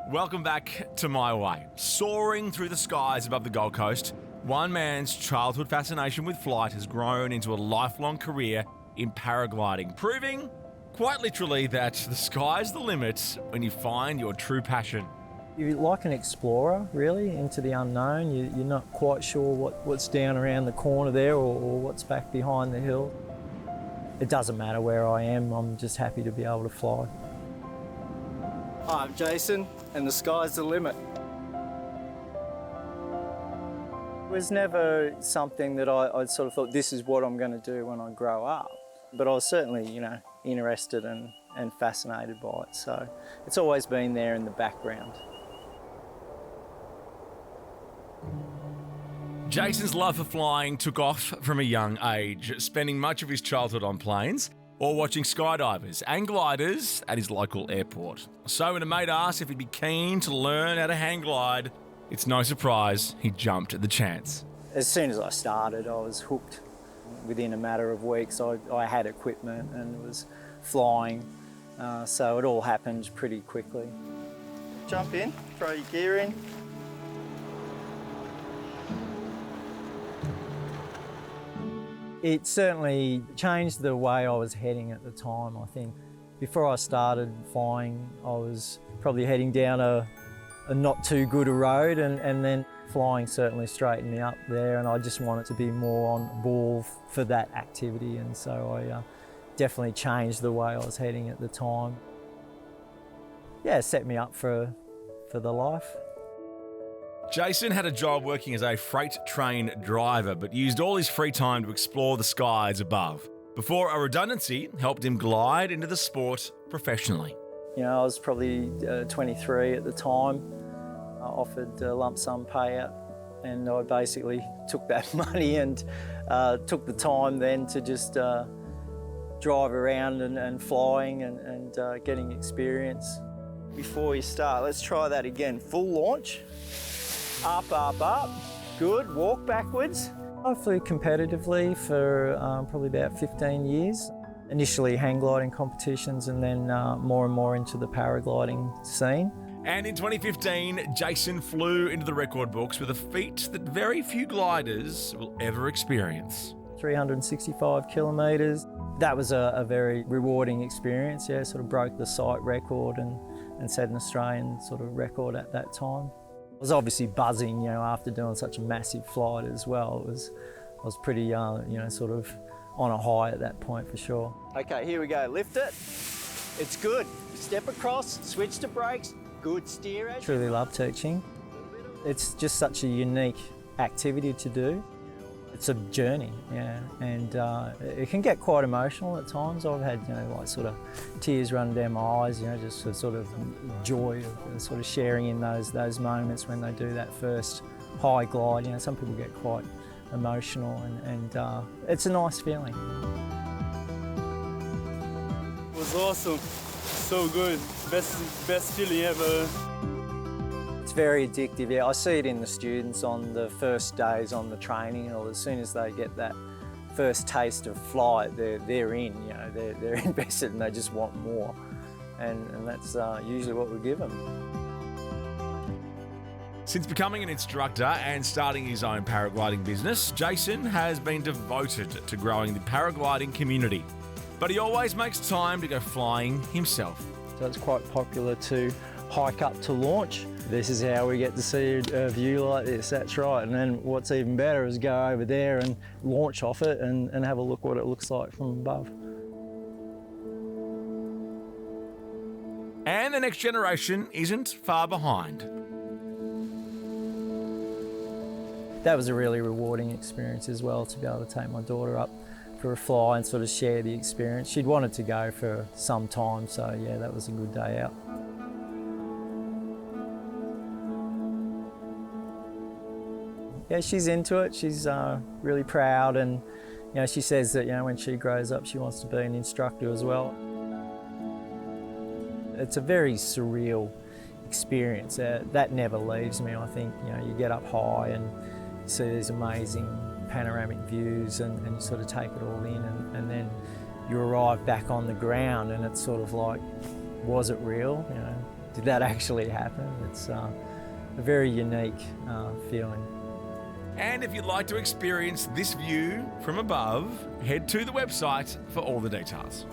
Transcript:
Welcome back to My Way. Soaring through the skies above the Gold Coast, one man's childhood fascination with flight has grown into a lifelong career in paragliding, proving, quite literally, that the sky's the limit when you find your true passion. You're like an explorer, really, into the unknown. You're not quite sure what's down around the corner there or what's back behind the hill. It doesn't matter where I am, I'm just happy to be able to fly. Hi, I'm Jason, and the sky's the limit. It was never something that I sort of thought, this is what I'm going to do when I grow up. But I was certainly, interested and fascinated by it. So it's always been there in the background. Jason's love for flying took off from a young age, spending much of his childhood on planes or watching skydivers and gliders at his local airport. So when a mate asked if he'd be keen to learn how to hang glide, it's no surprise he jumped at the chance. As soon as I started, I was hooked. Within a matter of weeks, I had equipment and was flying, so it all happened pretty quickly. Jump in, throw your gear in. It certainly changed the way I was heading at the time, I think. Before I started flying, I was probably heading down a not too good a road, and then flying certainly straightened me up there, and I just wanted to be more on ball for that activity, and so I definitely changed the way I was heading at the time. Yeah, it set me up for the life. Jason had a job working as a freight train driver, but used all his free time to explore the skies above, before a redundancy helped him glide into the sport professionally. I was probably 23 at the time. I offered a lump sum payout, and I basically took that money and took the time then to just drive around and flying and getting experience. Before you start, let's try that again. Full launch. Up, up, up. Good. Walk backwards. I flew competitively for probably about 15 years. Initially hang gliding competitions, and then more and more into the paragliding scene. And in 2015, Jason flew into the record books with a feat that very few gliders will ever experience. 365 kilometres. That was a very rewarding experience, yeah, sort of broke the site record and set an Australian sort of record at that time. I was obviously buzzing, after doing such a massive flight as well. I was pretty, sort of on a high at that point for sure. Okay, here we go. Lift it. It's good. Step across, switch to brakes. Good steer. Truly love teaching. It's just such a unique activity to do. It's a journey, yeah, and it can get quite emotional at times. I've had, sort of tears running down my eyes, just a sort of joy of sort of sharing in those moments when they do that first high glide. Some people get quite emotional, and it's a nice feeling. It was awesome, so good, best feeling ever. It's very addictive, yeah. I see it in the students on the first days on the training, or as soon as they get that first taste of flight, they're in, they're invested and they just want more. And that's usually what we give them. Since becoming an instructor and starting his own paragliding business, Jason has been devoted to growing the paragliding community. But he always makes time to go flying himself. So it's quite popular to hike up to launch. This is how we get to see a view like this, that's right. And then what's even better is go over there and launch off it and have a look what it looks like from above. And the next generation isn't far behind. That was a really rewarding experience as well, to be able to take my daughter up for a fly and sort of share the experience. She'd wanted to go for some time, so yeah, that was a good day out. Yeah, she's into it. She's really proud, and she says that when she grows up, she wants to be an instructor as well. It's a very surreal experience. That never leaves me. I think you get up high and you see these amazing panoramic views, and you sort of take it all in, and then you arrive back on the ground, and it's sort of like, was it real? did that actually happen? It's a very unique feeling. And if you'd like to experience this view from above, head to the website for all the details.